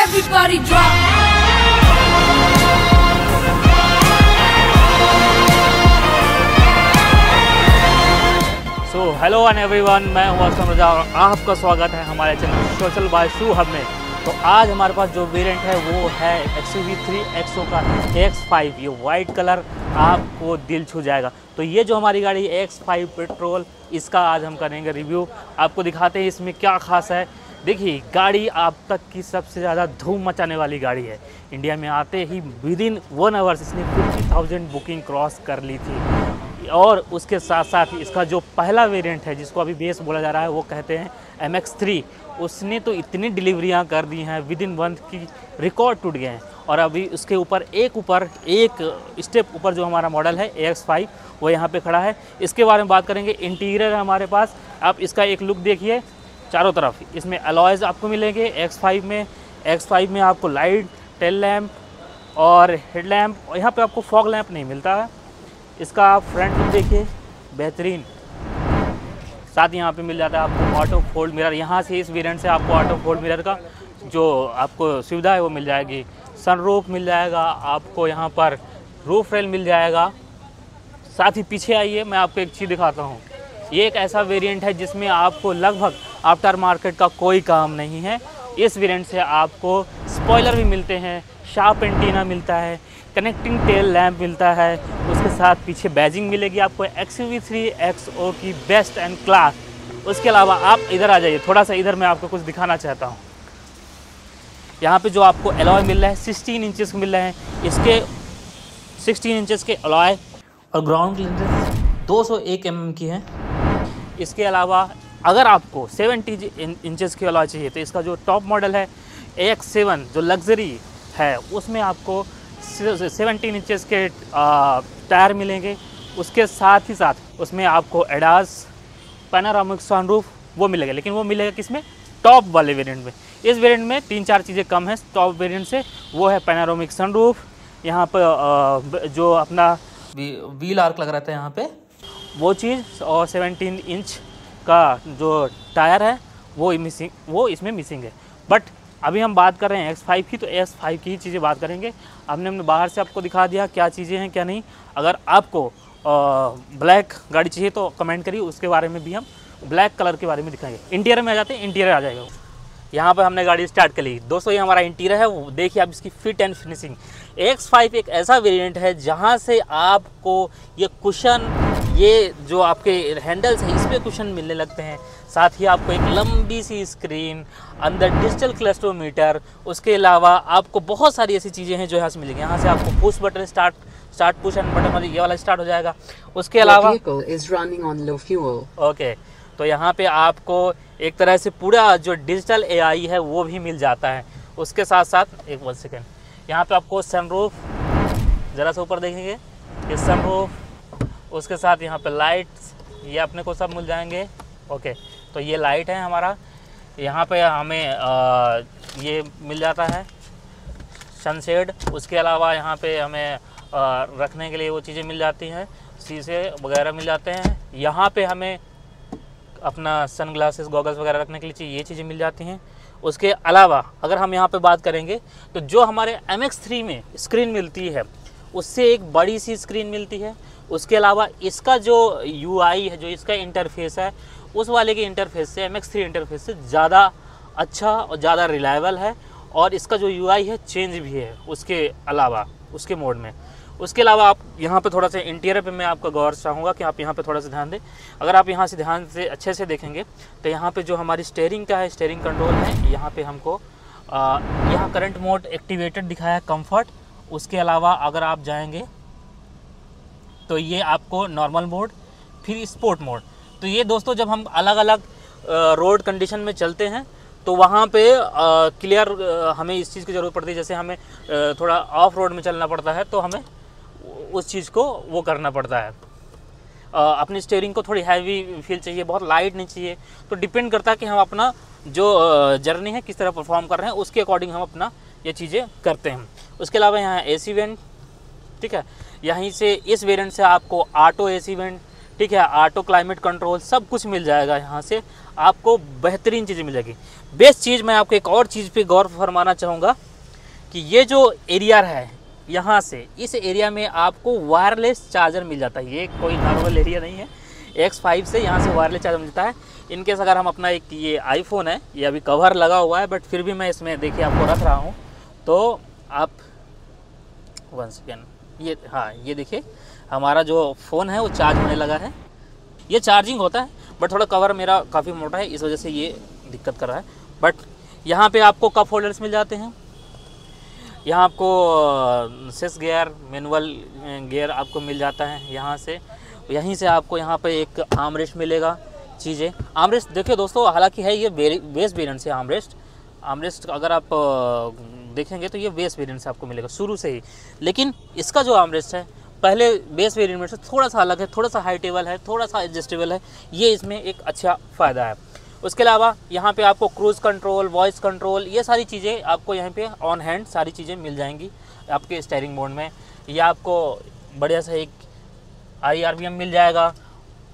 Everybody drop. So hello and everyone, मैं हूं असलम रजा और आपका स्वागत है हमारे चैनल सोशल बाय शू हब में। तो आज हमारे पास जो वेरिएंट है वो है XUV3 XO का X5। ये वाइट कलर आपको दिल छू जाएगा। तो ये जो हमारी गाड़ी X5 पेट्रोल, इसका आज हम करेंगे रिव्यू। आपको दिखाते हैं इसमें क्या खास है। देखिए, गाड़ी आप तक की सबसे ज़्यादा धूम मचाने वाली गाड़ी है। इंडिया में आते ही विदिन 1 आवर्स इसने 50,000 बुकिंग क्रॉस कर ली थी। और उसके साथ साथ इसका जो पहला वेरिएंट है जिसको अभी बेस बोला जा रहा है वो कहते हैं MX3, उसने तो इतनी डिलीवरियां कर दी हैं, विदिन मंथ की रिकॉर्ड टूट गए हैं। और अभी उसके ऊपर एक स्टेप ऊपर जो हमारा मॉडल है AX5 वो यहाँ पे खड़ा है। इसके बारे में बात करेंगे। इंटीरियर है हमारे पास, आप इसका एक लुक देखिए चारों तरफ। इसमें अलॉयज़ आपको मिलेंगे X5 में आपको लाइट, टेल लैम्प और हेडलैम्प, और यहाँ पे आपको फॉग लैम्प नहीं मिलता है। इसका आप फ्रंट लुक देखिए, बेहतरीन। साथ ही यहाँ पे मिल जाता है आपको ऑटो फोल्ड मिरर। यहाँ से इस वेरिएंट से आपको ऑटो फोल्ड मिरर का जो आपको सुविधा है वो मिल जाएगी। सनरूफ मिल जाएगा आपको, यहाँ पर रूफ रेल मिल जाएगा। साथ ही पीछे आइए, मैं आपको एक चीज़ दिखाता हूँ। ये एक ऐसा वेरिएंट है जिसमें आपको लगभग आफ्टर मार्केट का कोई काम नहीं है। इस वेरिएंट से आपको स्पॉइलर भी मिलते हैं, शार्प एंटीना मिलता है, कनेक्टिंग टेल लैम्प मिलता है, उसके साथ पीछे बैजिंग मिलेगी आपको XUV3 XO की बेस्ट एंड क्लास। उसके अलावा आप इधर आ जाइए, थोड़ा सा इधर मैं आपको कुछ दिखाना चाहता हूँ। यहाँ पे जो आपको अलॉय मिल रहा है 16 इंचेस मिल रहे हैं। इसके 16 इंचेस के अलॉय और ग्राउंड क्लियरेंस 201 mm की है। इसके अलावा अगर आपको 70 इंचेस की अलॉय चाहिए तो इसका जो टॉप मॉडल है AX7 जो लग्जरी है उसमें आपको 17 इंचेस के टायर मिलेंगे। उसके साथ ही साथ उसमें आपको एडास पैनोरामिक सनरूफ वो मिलेगा, लेकिन वो मिलेगा किसमें? टॉप वाले वेरिएंट में। इस वेरिएंट में 3-4 चीज़ें कम हैं टॉप वेरिएंट से। वो है पैनोरामिक सनरूफ, यहाँ पर जो अपना व्हील आर्क लग रहा था यहाँ पे वो चीज़, और 17 इंच का जो टायर है वो इसमें मिसिंग है। बट अभी हम बात कर रहे हैं X5 की, तो X5 की ही चीज़ें बात करेंगे। हमने बाहर से आपको दिखा दिया क्या चीज़ें हैं क्या नहीं। अगर आपको ब्लैक गाड़ी चाहिए तो कमेंट करिए, उसके बारे में भी हम ब्लैक कलर के बारे में दिखाएंगे। इंटीरियर में आ जाते हैं, इंटीरियर आ जाएगा। यहाँ पर हमने गाड़ी स्टार्ट कर ली दोस्तों। ये हमारा इंटीरियर है, वो देखिए आप इसकी फिट एंड फिनिशिंग। X5 एक ऐसा वेरिएंट है जहाँ से आपको ये कुशन, ये जो आपके हैंडल्स हैं इस पर कुशन मिलने लगते हैं। साथ ही आपको एक लंबी सी स्क्रीन, अंदर डिजिटल क्लस्टरोमीटर, उसके अलावा आपको बहुत सारी ऐसी चीज़ें हैं जो यहाँ से मिलेंगी। यहाँ से आपको push button start push and button वाली ये वाला स्टार्ट हो जाएगा। उसके अलावा ओके, तो यहाँ पे आपको एक तरह से पूरा जो डिजिटल AI है वो भी मिल जाता है। उसके साथ साथ एक 1 सेकेंड, यहाँ पे आपको सनरूफ, ज़रा सा ऊपर देखेंगे ये सनरूफ, उसके साथ यहाँ पे लाइट्स ये अपने को सब मिल जाएंगे। ओके, तो ये लाइट है हमारा। यहाँ पे हमें ये मिल जाता है सनशेड। उसके अलावा यहाँ पे हमें रखने के लिए वो चीज़ें मिल जाती हैं, शीशे वगैरह मिल जाते हैं। यहाँ पे हमें अपना सन ग्लासेस, गॉगल्स वगैरह रखने के लिए चाहिए, ये चीज़ें मिल जाती हैं। उसके अलावा अगर हम यहाँ पे बात करेंगे तो जो हमारे MX3 में स्क्रीन मिलती है उससे एक बड़ी सी स्क्रीन मिलती है। उसके अलावा इसका जो UI है, जो इसका इंटरफेस है, उस वाले के इंटरफेस से MX3 इंटरफेस से ज़्यादा अच्छा और ज़्यादा रिलायबल है। और इसका जो UI है चेंज भी है उसके अलावा, उसके मोड में। उसके अलावा आप यहाँ पे थोड़ा सा इंटीरियर पे मैं आपका गौर चाहूँगा कि आप यहाँ पे थोड़ा सा ध्यान दें। अगर आप यहाँ से ध्यान से अच्छे से देखेंगे तो यहाँ पे जो हमारी स्टीयरिंग का है, स्टीयरिंग कंट्रोल है, यहाँ पे हमको यहाँ करंट मोड एक्टिवेटेड दिखाया है, कंफर्ट। उसके अलावा अगर आप जाएंगे तो ये आपको नॉर्मल मोड, फिर स्पोर्ट मोड। तो ये दोस्तों जब हम अलग अलग रोड कंडीशन में चलते हैं तो वहाँ पे क्लियर हमें इस चीज़ की ज़रूरत पड़ती है। जैसे हमें थोड़ा ऑफ रोड में चलना पड़ता है तो हमें उस चीज़ को वो करना पड़ता है। अपनी स्टीयरिंग को थोड़ी हैवी फील चाहिए, बहुत लाइट नहीं चाहिए। तो डिपेंड करता है कि हम अपना जो जर्नी है किस तरह परफॉर्म कर रहे हैं, उसके अकॉर्डिंग हम अपना ये चीज़ें करते हैं। उसके अलावा यहाँ AC वेंट, ठीक है, यहीं से इस वेरिएंट से आपको ऑटो AC वेंट, ठीक है, ऑटो क्लाइमेट कंट्रोल सब कुछ मिल जाएगा यहाँ से, आपको बेहतरीन चीज़ें मिल जाएगी। बेस्ट चीज़ मैं आपको एक और चीज़ पे गौर फरमाना चाहूँगा कि ये जो एरिया है यहाँ से, इस एरिया में आपको वायरलेस चार्जर मिल जाता है। ये कोई नॉर्मल एरिया नहीं है, X5 से यहाँ से वायरलेस चार्जर मिलता है। इनकेस अगर हम अपना एक ये आईफोन है, ये अभी कवर लगा हुआ है, बट फिर भी मैं इसमें देखिए आपको रख रहा हूँ, तो आप 1 सेकेंड, ये हाँ ये देखिए हमारा जो फ़ोन है वो चार्ज होने लगा है। ये चार्जिंग होता है, बट थोड़ा कवर मेरा काफ़ी मोटा है, इस वजह से ये दिक्कत कर रहा है। बट यहाँ पे आपको कप होल्डर्स मिल जाते हैं, यहाँ आपको सिस गियर, मैनुअल गियर आपको मिल जाता है यहाँ से। यहीं से आपको यहाँ पे एक आर्मरेस्ट मिलेगा। चीज़ें आर्मरेस्ट देखिए दोस्तों, हालांकि है ये बेस वेरिएंट से आर्मरेस्ट अगर आप देखेंगे तो ये बेस वेरिएंट से आपको मिलेगा शुरू से ही। लेकिन इसका जो आर्मरेस्ट है पहले बेस वेरिएंट में से थोड़ा सा अलग है, थोड़ा सा हाई टेबल है, थोड़ा सा एडजस्टेबल है, ये इसमें एक अच्छा फ़ायदा है। उसके अलावा यहाँ पे आपको क्रूज़ कंट्रोल, वॉइस कंट्रोल, ये सारी चीज़ें आपको यहाँ पे ऑन हैंड सारी चीज़ें मिल जाएंगी आपके स्टीयरिंग बोर्ड में। या आपको बढ़िया सा एक IRBM मिल जाएगा।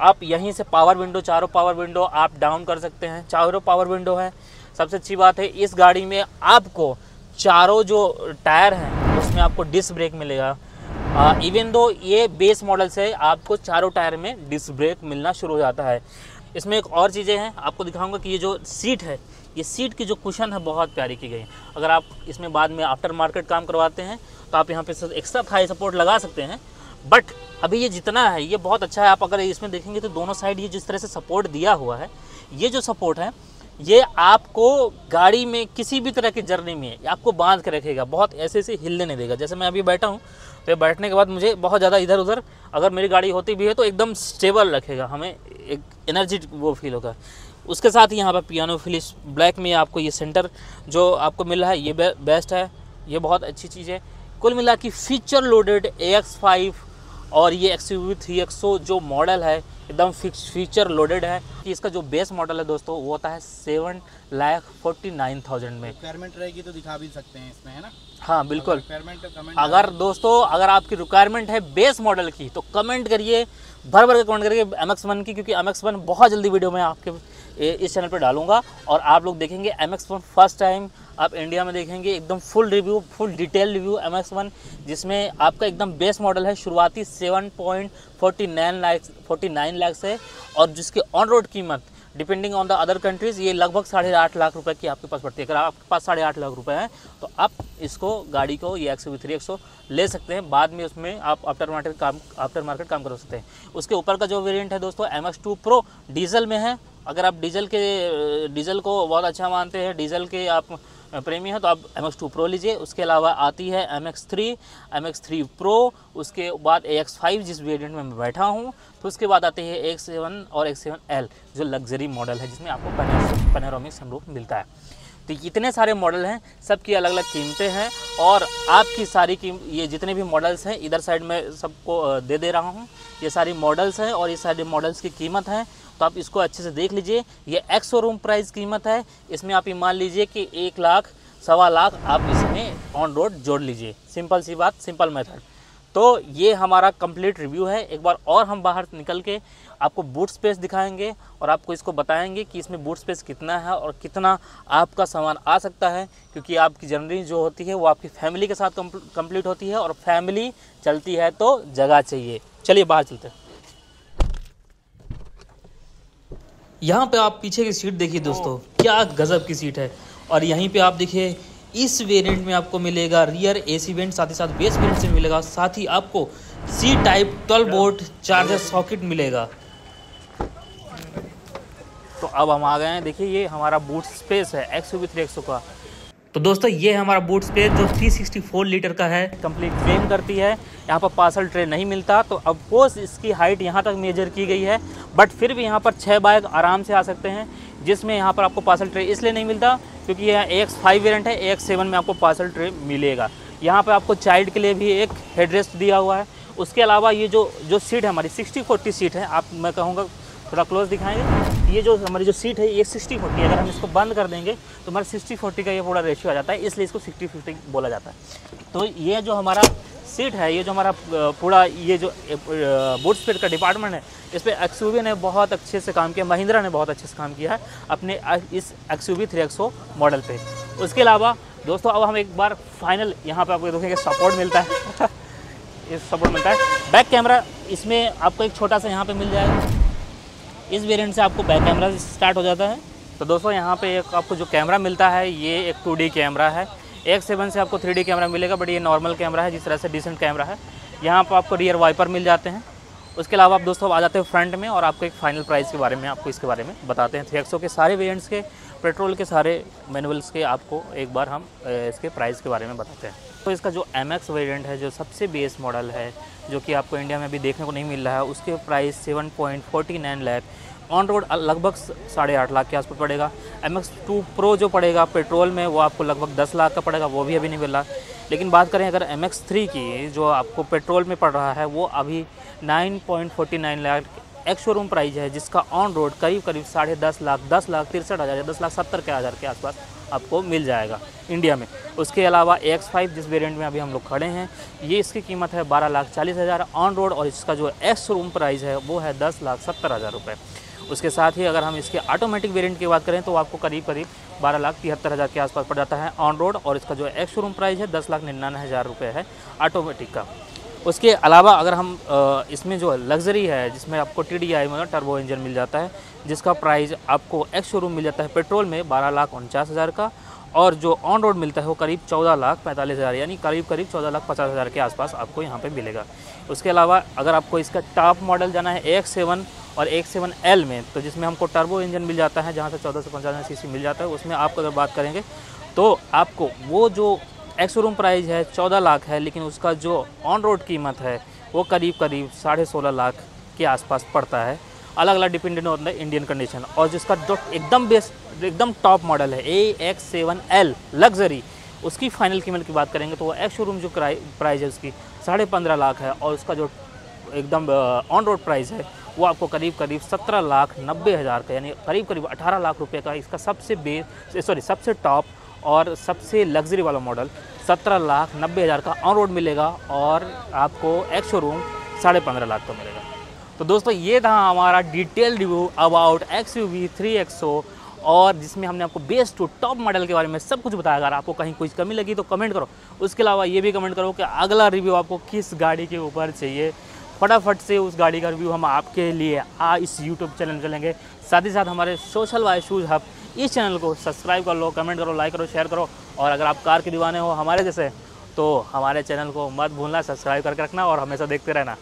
आप यहीं से पावर विंडो, चारों पावर विंडो आप डाउन कर सकते हैं, चारों पावर विंडो है। सबसे अच्छी बात है इस गाड़ी में आपको चारों जो टायर हैं उसमें आपको डिस्क ब्रेक मिलेगा। इवन दो ये बेस मॉडल से आपको चारों टायर में डिस्क ब्रेक मिलना शुरू हो जाता है। इसमें एक और चीज़ें हैं, आपको दिखाऊंगा कि ये जो सीट है, ये सीट की जो कुशन है बहुत प्यारी की गई है। अगर आप इसमें बाद में आफ्टर मार्केट काम करवाते हैं तो आप यहाँ पे एक्स्ट्रा थाई सपोर्ट लगा सकते हैं, बट अभी ये जितना है ये बहुत अच्छा है। आप अगर इसमें देखेंगे तो दोनों साइड ये जिस तरह से सपोर्ट दिया हुआ है, ये जो सपोर्ट है ये आपको गाड़ी में किसी भी तरह की जर्नी में आपको बांध के रखेगा, बहुत ऐसे से हिलने नहीं देगा। जैसे मैं अभी बैठा हूँ तो बैठने के बाद मुझे बहुत ज़्यादा इधर उधर अगर मेरी गाड़ी होती भी है तो एकदम स्टेबल रखेगा, हमें एक एनर्जी वो फील होगा। उसके साथ ही यहाँ पर पियानो फिनिश ब्लैक में आपको ये सेंटर जो आपको मिल रहा है ये बेस्ट है, ये बहुत अच्छी चीज़ है। कुल मिला के फीचर लोडेड AX5 और ये XUV 3XO जो मॉडल है एकदम फीचर लोडेड है। कि इसका जो बेस मॉडल है दोस्तों वो होता है 7,49,000 में। रिक्वायरमेंट रहेगी तो दिखा भी सकते हैं इसमें, है ना? हाँ बिल्कुल। अगर दोस्तों अगर आपकी रिक्वायरमेंट है बेस मॉडल की तो कमेंट करिए, भर भर के कमेंट करिए MX-1 की, क्योंकि MX-1 बहुत जल्दी वीडियो में आपके इस चैनल पर डालूंगा और आप लोग देखेंगे MX-1 फर्स्ट टाइम आप इंडिया में देखेंगे एकदम full review, full detail review MX-1, जिसमें आपका एकदम बेस मॉडल है, शुरुआती 7.49 लाख से, और जिसकी ऑन रोड कीमत depending on the other countries ये लगभग 8.5 लाख रुपए की आपके पास पड़ती है। अगर आपके पास 8.5 लाख रुपए है तो आप इसको गाड़ी को ये XUV 3XO ले सकते हैं। बाद में उसमें आप आफ्टर मार्केट काम कर सकते हैं। उसके ऊपर का जो वेरिएंट है दोस्तों MX-2 Pro डीजल में है। अगर आप डीजल को बहुत अच्छा मानते हैं, डीजल के आप प्रेमी है तो आप MX-2 Pro लीजिए। उसके अलावा आती है MX-3 Pro, उसके बाद AX5 जिस वेरिएंट में मैं बैठा हूँ, तो उसके बाद आते हैं AX7 और AX7L जो लग्जरी मॉडल है जिसमें आपको पैनोरामिक सनरूफ मिलता है। तो इतने सारे मॉडल हैं, सबकी अलग अलग कीमतें हैं और आपकी सारी ये जितने भी मॉडल्स हैं इधर साइड में सबको दे रहा हूँ। ये सारी मॉडल्स हैं और ये सारे मॉडल्स की कीमत है, तो आप इसको अच्छे से देख लीजिए। ये एक्स शोरूम प्राइस कीमत है, इसमें आप ये मान लीजिए कि 1 लाख, 1.25 लाख आप इसमें ऑन रोड जोड़ लीजिए। सिंपल सी बात, सिंपल मेथड। तो ये हमारा कंप्लीट रिव्यू है। एक बार और हम बाहर निकल के आपको बूट स्पेस दिखाएंगे और आपको इसको बताएंगे कि इसमें बूट स्पेस कितना है और कितना आपका सामान आ सकता है, क्योंकि आपकी जर्नी जो होती है वो आपकी फैमिली के साथ कंप्लीट होती है और फैमिली चलती है तो जगह चाहिए। चलिए बाहर चलते हैं। यहाँ पे आप पीछे की सीट देखिए दोस्तों, क्या गजब की सीट है। और यहीं पे आप देखिए इस वेरिएंट में आपको मिलेगा रियर AC वेंट, साथ ही साथ बेस वेरिएंट से मिलेगा, साथ ही आपको C type 12 volt charger socket मिलेगा। तो अब हम आ गए हैं, देखिए ये हमारा बूट स्पेस है XUV 3XO का। तो दोस्तों ये है हमारा बूट स्पेस जो 364 लीटर का है, कंप्लीट फ्रेम करती है। यहाँ पर पार्सल ट्रे नहीं मिलता, तो अब कोर्स इसकी हाइट यहाँ तक मेजर की गई है, बट फिर भी यहाँ पर 6 बैग आराम से आ सकते हैं, जिसमें यहाँ पर आपको पार्सल ट्रे इसलिए नहीं मिलता क्योंकि यह AX5 वेरिएंट है। AX7 में आपको पार्सल ट्रे मिलेगा। यहाँ पर आपको चाइल्ड के लिए भी एक हेडरेस्ट दिया हुआ है। उसके अलावा ये जो सीट है हमारी 60-40 सीट है, आप मैं कहूँगा थोड़ा क्लोज दिखाएंगे। ये जो हमारी जो सीट है ये 60-40, अगर हम इसको बंद कर देंगे तो हमारा 60-40 का ये पूरा रेशियो आ जाता है, इसलिए इसको 60-50 बोला जाता है। तो ये जो हमारा सीट है, ये जो हमारा पूरा ये जो बूट स्पेस का डिपार्टमेंट है, इस पर एक्सयूवी ने बहुत अच्छे से काम किया, महिंद्रा ने बहुत अच्छे से काम किया है अपने इस XUV 3XO मॉडल पे। उसके अलावा दोस्तों अब हम एक बार फाइनल यहाँ पे आपको देखेंगे सपोर्ट मिलता है इस सपोर्ट मिलता है। बैक कैमरा इसमें आपको एक छोटा सा यहाँ पे मिल जाएगा, इस वेरिएंट से आपको बैक कैमरा स्टार्ट हो जाता है। तो दोस्तों यहाँ पे एक आपको जो कैमरा मिलता है ये एक 2D कैमरा है। X7 से आपको 3D कैमरा मिलेगा, बट ये नॉर्मल कैमरा है, जिस तरह से डिसेंट कैमरा है। यहाँ पर आपको रियर वाइपर मिल जाते हैं। उसके अलावा आप दोस्तों आ जाते हैं फ्रंट में, और आपको एक फाइनल प्राइस के बारे में आपको इसके बारे में बताते हैं। 3XO के सारे वेरिएंट्स के, पेट्रोल के सारे मैनुअल्स के आपको एक बार हम इसके प्राइस के बारे में बताते हैं। तो इसका जो MX वेरिएंट है, जो सबसे बेस मॉडल है, जो कि आपको इंडिया में अभी देखने को नहीं मिल रहा है, उसके प्राइस 7.49 लाख ऑन रोड लगभग 8.5 लाख के आसपास पड़ेगा। MX2 प्रो जो पड़ेगा पेट्रोल में वो आपको लगभग 10 लाख का पड़ेगा, वो भी अभी नहीं मिल रहा। लेकिन बात करें अगर MX3 की, जो आपको पेट्रोल में पड़ रहा है, वो अभी 9.49 लाख एक्स शोरूम प्राइस है, जिसका ऑन रोड करीब 10.5 लाख 10,63,000 10,70,000 के आसपास आपको मिल जाएगा इंडिया में। उसके अलावा AX5 जिस वेरिएंट में अभी हम लोग खड़े हैं, ये इसकी कीमत है 12,40,000 ऑन रोड, और इसका जो एक्स शोरूम प्राइस है वो है 10,70,000 रुपये। उसके साथ ही अगर हम इसके ऑटोमेटिक वेरिएंट की बात करें तो आपको करीब 12,73,000 के आसपास पड़ जाता है ऑन रोड, और इसका जो एक्स शोरूम प्राइस है 10,99,000 रुपये है ऑटोमेटिक का। उसके अलावा अगर हम इसमें जो लग्जरी है, जिसमें आपको TDI मतलब टर्बो इंजन मिल जाता है, जिसका प्राइस आपको एक्स शोरूम मिल जाता है पेट्रोल में 12,49,000 का, और जो ऑन रोड मिलता है वो करीब 14,45,000 यानी करीब 14,50,000 के आसपास आपको यहाँ पे मिलेगा। उसके अलावा अगर आपको इसका टॉप मॉडल जाना है AX7 और AX7L में, तो जिसमें हमको टर्बो इंजन मिल जाता है, जहाँ से 1495 सीसी मिल जाता है, उसमें आप अगर बात करेंगे तो आपको वो जो एक्स शोरूम प्राइस है 14 लाख है, लेकिन उसका जो ऑन रोड कीमत है वो करीब 16.5 लाख के आसपास पड़ता है, अलग अलग डिपेंडेंट होता है इंडियन कंडीशन। और जिसका जो एकदम बेस्ट एकदम टॉप मॉडल है AX7L लग्जरी, उसकी फाइनल कीमत की बात करेंगे तो वो एक्स शोरूम जो प्राइस है उसकी 15.5 लाख है, और उसका जो एकदम ऑन रोड प्राइस है वो आपको करीब 17,90,000 का यानी करीब 18 लाख रुपये का इसका सबसे टॉप और सबसे लग्जरी वाला मॉडल 17,90,000 का ऑन रोड मिलेगा, और आपको एक्स शोरूम 15.5 लाख का मिलेगा। तो दोस्तों ये था हमारा detail review about XUV 3XO, और जिसमें हमने आपको बेस्ट टू टॉप मॉडल के बारे में सब कुछ बताया। अगर आपको कहीं कुछ कमी लगी तो कमेंट करो। उसके अलावा ये भी कमेंट करो कि अगला रिव्यू आपको किस गाड़ी के ऊपर चाहिए। फटाफट से उस गाड़ी का रिव्यू हम आपके लिए इस यूट्यूब चैनल चलेंगे। साथ ही साथ हमारे सोशल बाय शूज़ हब इस चैनल को सब्सक्राइब कर लो, कमेंट करो, लाइक करो, शेयर करो। और अगर आप कार के दीवाने हो हमारे जैसे, तो हमारे चैनल को मत भूलना सब्सक्राइब करके रखना और हमेशा देखते रहना।